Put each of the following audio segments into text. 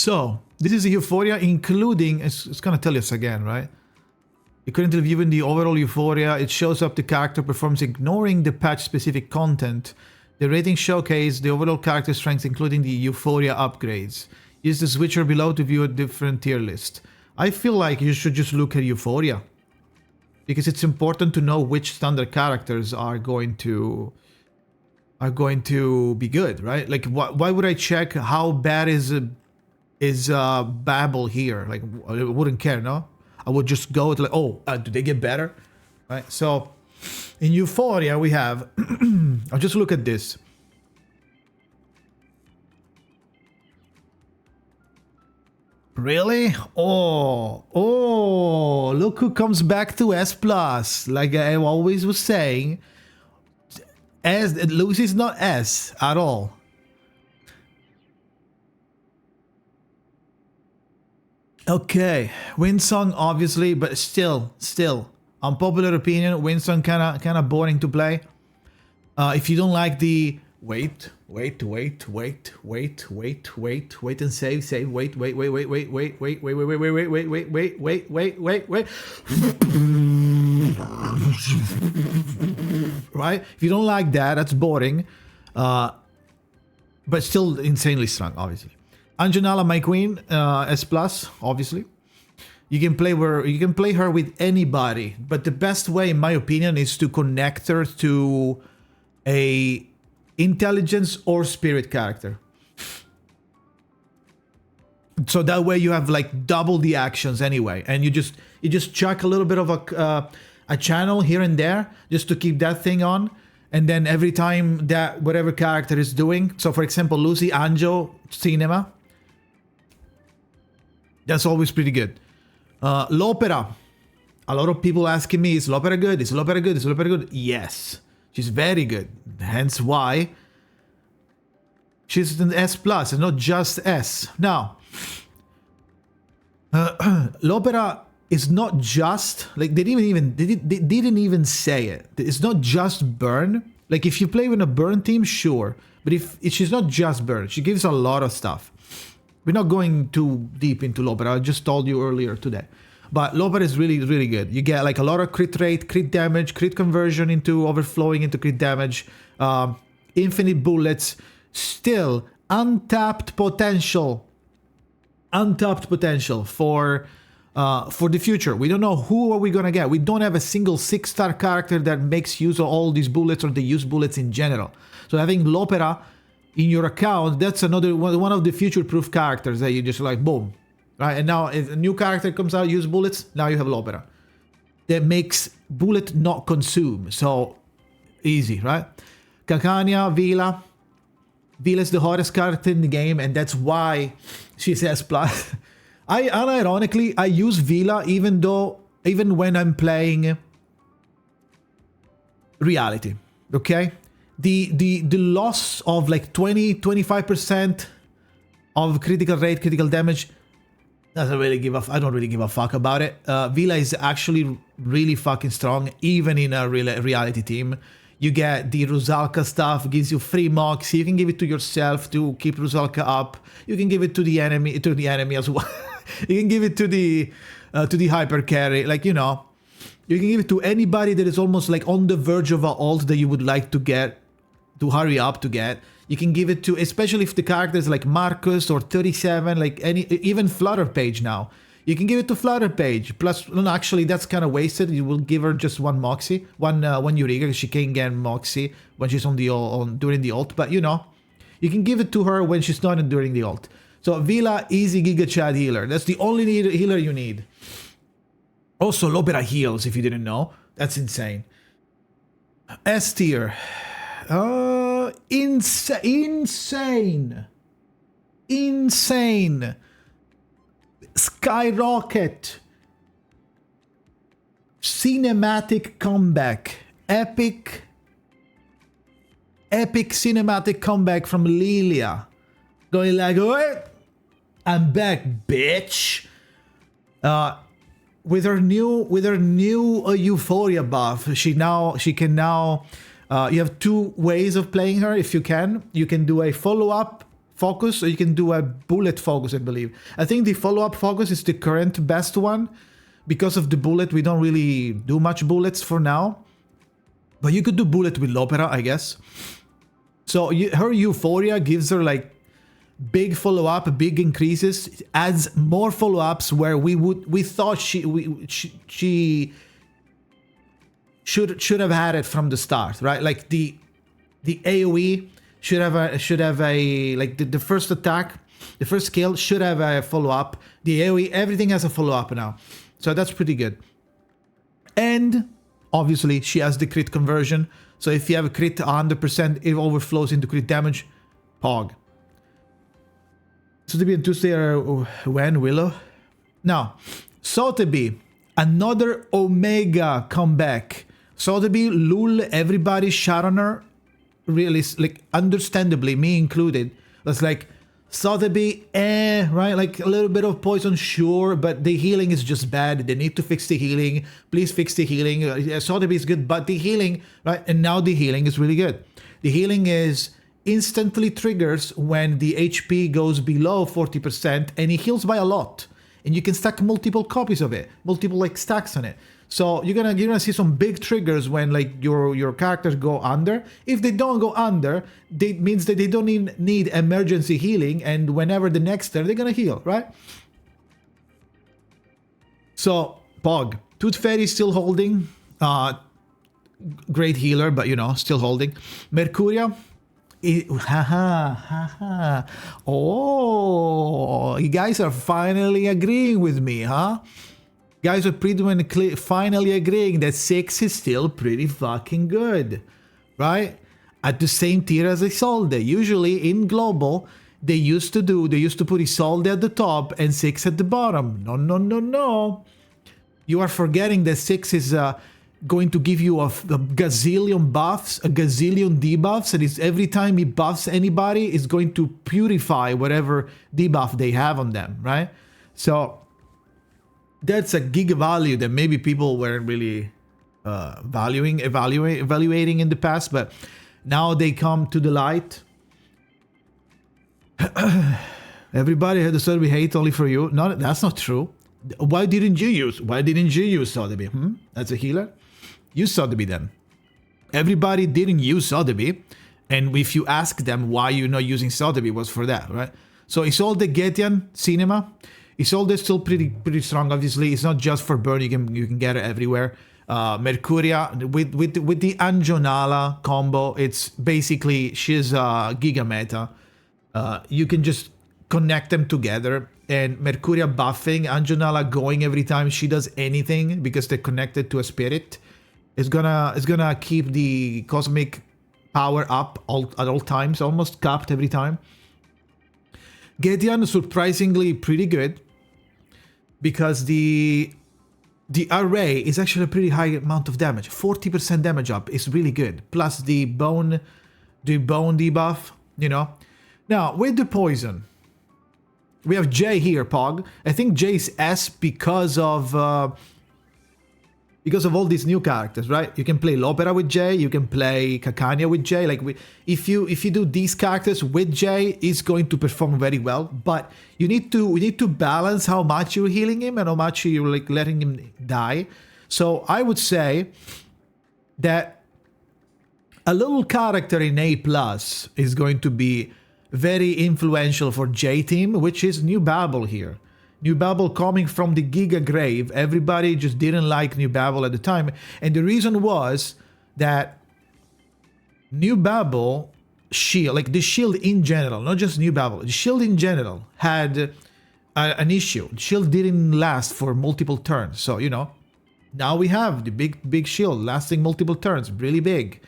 So, this is a Euphoria including, it's gonna tell us again, right? Currently viewing the overall Euphoria, it shows up the character performs ignoring the patch-specific content. The rating showcase the overall character strengths including the Euphoria upgrades. Use the switcher below to view a different tier list. I feel like you should just look at Euphoria. Because it's important to know which standard characters are going to be good, right? Like, why would I check how bad is Babel here? Like, I wouldn't care, no? I would just go to like, oh, do they get better? Right? So, in Euphoria we have, I'll just look at this. Really? Oh, look who comes back to S+. Like I always was saying, Lucy's not S at all. Okay, Windsong obviously, but still, unpopular opinion, Windsong kinda boring to play. If you don't like the wait and save, wait. Right? If you don't like that, that's boring. But still insanely strong, obviously. Anjanala, my queen, S+, obviously. You can play her with anybody, but the best way, in my opinion, is to connect her to a intelligence or spirit character. So that way you have like double the actions anyway, and you just chuck a little bit of a channel here and there just to keep that thing on. And then every time that whatever character is doing, so for example, Lucy, Anjo, Cinema, that's always pretty good. Lopera. A lot of people asking me, is Lopera good? Is Lopera good? Is Lopera good? Yes. She's very good. Hence why she's an S+, and not just S. Now, Lopera is not just, like, they didn't even say it. It's not just burn. Like, if you play with a burn team, sure. But if she's not just burn, she gives a lot of stuff. We're not going too deep into Loba. I just told you earlier today. But Loba is really, really good. You get like a lot of crit rate, crit damage, crit conversion into overflowing into crit damage, infinite bullets, still untapped potential for the future. We don't know who are we gonna get. We don't have a single 6-star character that makes use of all these bullets or they use bullets in general. So I think Lopera in your account, that's another one of the future-proof characters that you just like, boom. Right, and now if a new character comes out, use bullets, now you have Lopera. That makes bullet not consume, so easy, right? Kakani, Vila. Vila is the hottest character in the game, and that's why she says plus. Unironically, I use Vila even when I'm playing reality, okay? The loss of like 20-25% of critical rate, critical damage, I don't really give a fuck about it. Vila is actually really fucking strong, even in a reality team. You get the Rusalka stuff, gives you free moxie. You can give it to yourself to keep Rusalka up. You can give it to the enemy as well. You can give it to the hyper carry, like, you know. You can give it to anybody that is almost like on the verge of an ult that you would like to get, to hurry up to get. You can give it to, especially if the character is like Marcus or 37, like even Flutter Page now. You can give it to Flutter Page. Plus, no, actually, that's kind of wasted. You will give her just one Moxie, one Eureka. She can get Moxie when she's on the during the ult. But you know, you can give it to her when she's not during the ult. So Vila, easy Giga Chad healer. That's the only healer you need. Also, Lopera heals, if you didn't know. That's insane. S tier. Insane. Skyrocket. Cinematic comeback. Epic cinematic comeback from Lilia. Going like, what? I'm back, bitch. With her new Euphoria buff, she can now. You have two ways of playing her. If you can do a follow-up focus, or you can do a bullet focus, I believe. I think the follow-up focus is the current best one. Because of the bullet, we don't really do much bullets for now. But you could do bullet with Lopera, I guess. So her Euphoria gives her like big follow-up, big increases. It adds more follow-ups where we thought she should have had it from the start, right? Like the AoE should have a like the first attack, the first skill should have a follow-up. The AoE, everything has a follow-up now. So that's pretty good. And obviously she has the crit conversion. So if you have a crit 100%, it overflows into crit damage. Pog. So to be on Tuesday or when Willow? Now, Sotheby, another Omega comeback. Sotheby, Lul, everybody shot on her. Really, like, understandably, me included. That's like, Sotheby, right? Like a little bit of poison, sure, but the healing is just bad. They need to fix the healing. Please fix the healing. Sotheby is good, but the healing, right? And now the healing is really good. The healing is instantly triggers when the HP goes below 40%, and it heals by a lot. And you can stack multiple copies of it, multiple like stacks on it. So you're gonna see some big triggers when like your characters go under. If they don't go under, it means that they don't need emergency healing, and whenever the next turn they're gonna heal, right? So Pog, Tooth Fairy still holding, great healer, but you know, still holding. Mercuria, oh, you guys are finally agreeing with me, huh? Guys are Prydwen finally agreeing that 6 is still pretty fucking good, right? At the same tier as Isolde. Usually in global, they used to put Isolde at the top and 6 at the bottom. No. You are forgetting that 6 is going to give you a gazillion buffs, a gazillion debuffs, and it's every time he buffs anybody, it's going to purify whatever debuff they have on them, right? So that's a giga value that maybe people weren't really evaluating in the past, but now they come to the light. Everybody had the Sotheby hate only for you. No, that's not true. Why didn't you use Sotheby? That's a healer? Use Sotheby then. Everybody didn't use Sotheby, and if you ask them why you're not using Sotheby, was for that, right? So Isolde, Gideon, Cinema. Isolde is still pretty strong, obviously. It's not just for burn, you can get it everywhere. Mercuria, with the Anjonala combo, it's basically, she's giga meta. You can just connect them together, and Mercuria buffing, Anjonala going every time she does anything because they're connected to a spirit. It's gonna keep the cosmic power up at all times, almost capped every time. Gideon, surprisingly pretty good, because the array is actually a pretty high amount of damage. 40% damage up is really good. Plus the bone debuff, you know. Now with the poison, we have Jay here, Pog. I think Jay's S because of all these new characters, right? You can play Lopera with Jay, you can play Kakani with Jay. Like if you do these characters with Jay, it's going to perform very well. But we need to balance how much you're healing him and how much you're like letting him die. So I would say that a little character in A+ is going to be very influential for J team, which is New Babel here. New Babel coming from the Giga Grave. Everybody just didn't like New Babel at the time. And the reason was that New Babel shield, like the shield in general, not just New Babel, the shield in general had an issue. The shield didn't last for multiple turns. So, you know, now we have the big shield lasting multiple turns, really big.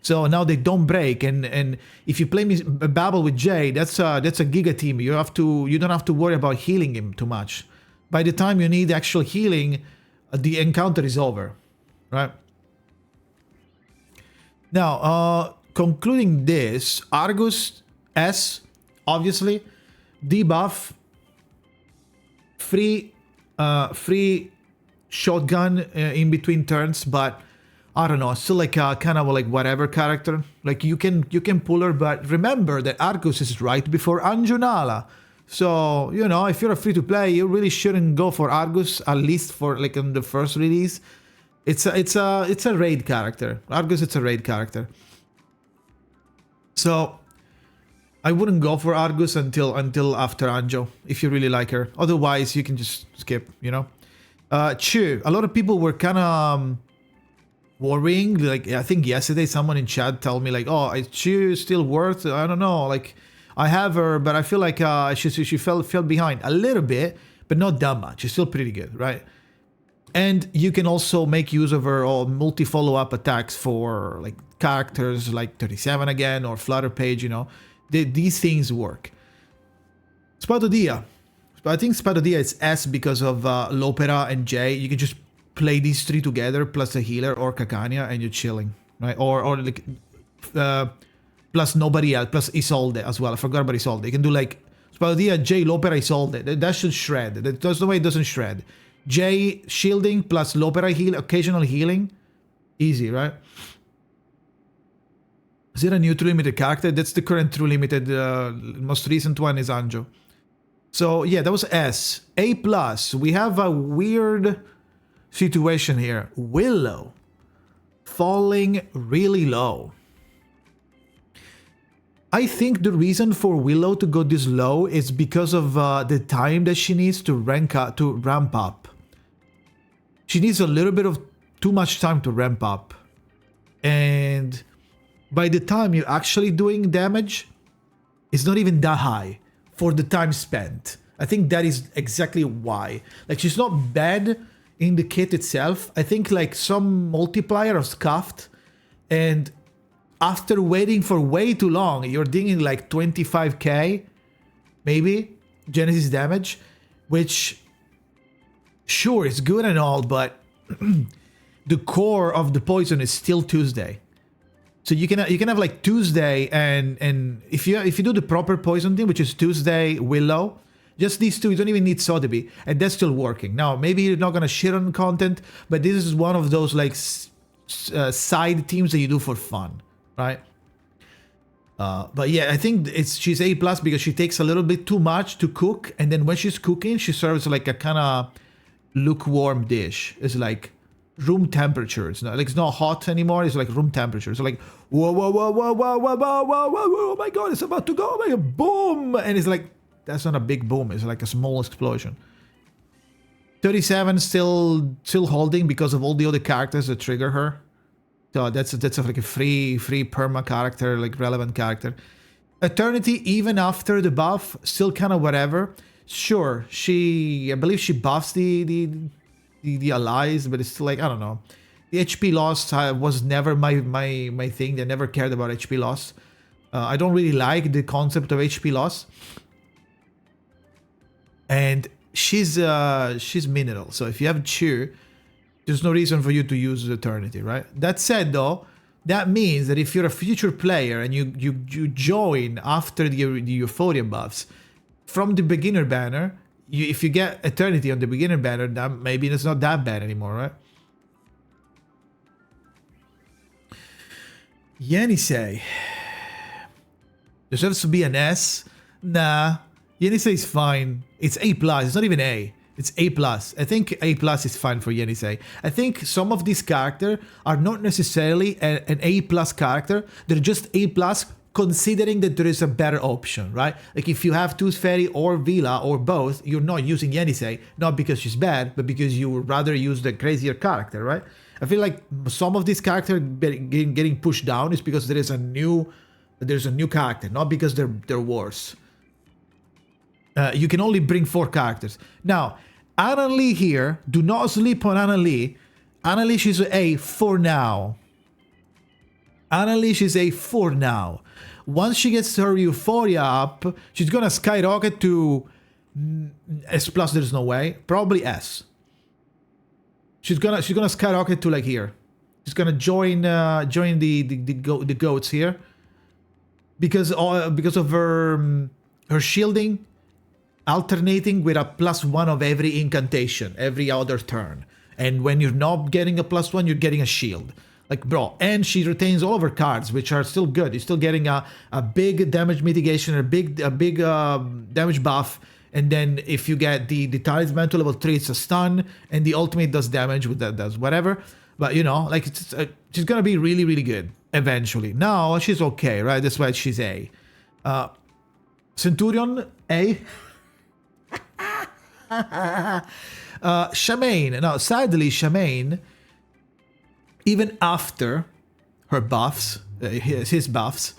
So now they don't break, and if you play Babel with Jay, that's a Giga team. You don't have to worry about healing him too much. By the time you need actual healing, the encounter is over, right? Now, concluding this, Argus S, obviously, debuff, free shotgun in between turns, but I don't know, still like a kind of like whatever character. Like you can pull her, but remember that Argus is right before Anjunala. So, you know, if you're a free-to-play, you really shouldn't go for Argus, at least for like in the first release. It's a raid character. Argus, it's a raid character. So I wouldn't go for Argus until after Anjo, if you really like her. Otherwise, you can just skip, you know. Chu, a lot of people were kind of worrying. Like, I think yesterday someone in chat told me like, oh, is Chu still worth? I don't know. Like, I have her, but I feel like she fell behind a little bit, but not that much. She's still pretty good, right? And you can also make use of her or multi-follow-up attacks for like characters like 37 again or Flutter Page, you know. These things work. Spathodea. I think Spathodea is S because of Loba and Jay. You can just play these three together plus a healer or Kakania and you're chilling, right? Or like plus nobody else, plus Isolde as well. I forgot about Isolde. You can do like Spathodea, Jay, Loba, Isolde. That should shred. That's the way it doesn't shred. Jay shielding plus Loba heal, occasional healing. Easy, right? Is it a new True Limited character? That's the current True Limited. Most recent one is Anjo. So yeah, that was S. A+. We have a weird situation here. Willow falling really low. I think the reason for Willow to go this low is because of the time that she needs to ramp up. She needs a little bit of too much time to ramp up. And by the time you're actually doing damage, it's not even that high for the time spent. I think that is exactly why. Like, she's not bad in the kit itself. I think like some multiplier are scuffed, and after waiting for way too long, you're dealing like 25k, maybe, Genesis damage, which, sure, it's good and all, but the core of the poison is still Tuesday. So you can have like Tuesday and if you do the proper poison thing, which is Tuesday, Willow, just these two, you don't even need Sotheby, and that's still working. Now, maybe you're not gonna shit on content, but this is one of those like side teams that you do for fun, right? But yeah, I think she's A+ because she takes a little bit too much to cook, and then when she's cooking, she serves like a kind of lukewarm dish. It's like room temperature. It's not like it's not hot anymore. It's like room temperature. It's like whoa, whoa, whoa, whoa, whoa, whoa, whoa, whoa, whoa, oh my god, it's about to go. Oh my god, boom! And it's like, that's not a big boom. It's like a small explosion. 37 still holding because of all the other characters that trigger her. So that's like a free perma character, like relevant character. Eternity, even after the buff, still kind of whatever. Sure, I believe she buffs the allies, but it's still like, I don't know. The HP loss was never my thing. I never cared about HP loss. I don't really like the concept of HP loss. And she's mineral, so if you have Cheer, there's no reason for you to use Eternity, right? That said, though, that means that if you're a future player and you join after the Euphoria buffs from the beginner banner, if you get Eternity on the beginner banner, then maybe it's not that bad anymore, right? Yenisei. Deserves to be an S? Nah. Yenisei is fine. It's A+. It's not even A. It's A+. I think A+ is fine for Yenisei. I think some of these characters are not necessarily an A+ character. They're just A+ considering that there is a better option, right? Like if you have Tooth Fairy or Vila or both, you're not using Yenisei, not because she's bad, but because you would rather use the crazier character, right? I feel like some of these characters getting pushed down is because there's a new character, not because they're worse. You can only bring 4 characters. Now, An-an Lee here, do not sleep on An-an Lee. An-an Lee, she's A for now. An-an Lee, she's A for now. Once she gets her Euphoria up, she's gonna skyrocket to S+, there's no way. Probably S. She's gonna skyrocket to like here. She's gonna join the goats here. Because of her shielding, alternating with a +1 of every incantation, every other turn. And when you're not getting a +1, you're getting a shield. Like, bro, and she retains all of her cards, which are still good. You're still getting a big damage mitigation, a big damage buff. And then if you get the talisman to level 3, it's a stun, and the ultimate does damage with that, does whatever. But you know, like she's gonna be really, really good eventually. Now she's okay, right? That's why she's A. Centurion A. Shamaine. Now, sadly, Shamaine, even after her buffs, his buffs,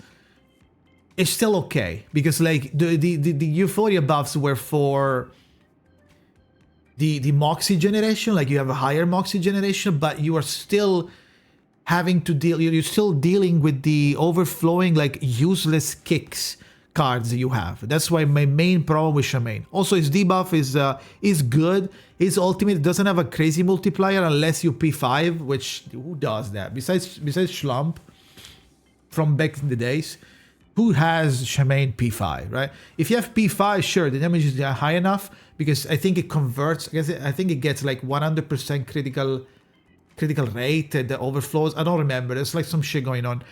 is still okay, because like the Euphoria buffs were for the Moxie generation, like you have a higher Moxie generation, but you are still having to deal, you're still dealing with the overflowing like useless kicks cards you have. That's why my main problem with Shamaine. Also, his debuff is good. His ultimate doesn't have a crazy multiplier unless you P5, which who does that? Besides Schlump from back in the days, who has Shamaine P5, right? If you have P5, sure, the damage is high enough, because I think it converts. I think it gets like 100% critical rate and the overflows. I don't remember. There's like some shit going on.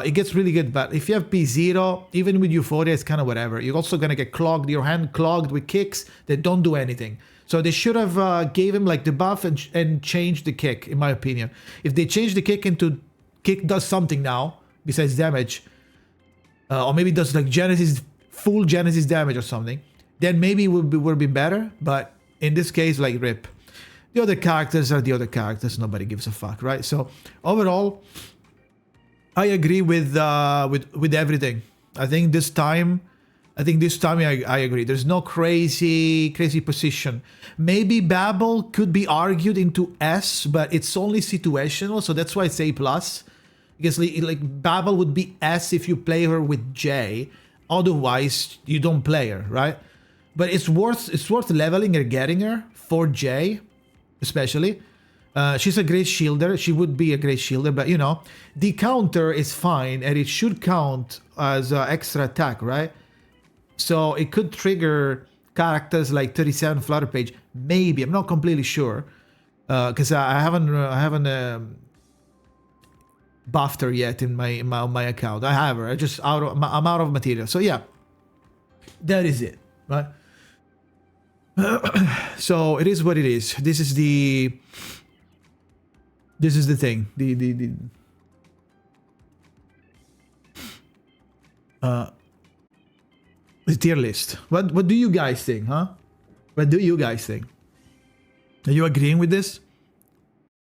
It gets really good, but if you have P0, even with Euphoria, it's kind of whatever. You're also gonna get clogged, your hand clogged with kicks that don't do anything. So they should have gave him like the buff and changed the kick, in my opinion. If they change the kick into kick does something now besides damage, or maybe does like Genesis, full Genesis damage or something, then maybe it would be better. But in this case, like rip. The other characters are the other characters. Nobody gives a fuck, right? So overall, I agree with everything. I think this time I agree. There's no crazy position. Maybe Babel could be argued into S, but it's only situational, so that's why I say plus. Because like Babel would be S if you play her with J. Otherwise, you don't play her, right? But it's worth leveling or getting her for J, especially. She's a great shielder. She would be a great shielder, but you know, the counter is fine, and it should count as extra attack, right? So it could trigger characters like 37 Flutter Page. Maybe, I'm not completely sure, because I haven't buffed her yet in my account. I have her. I'm out of material. So yeah, that is it, right? So it is what it is. This is the thing. The tier list. What do you guys think, huh? What do you guys think? Are you agreeing with this?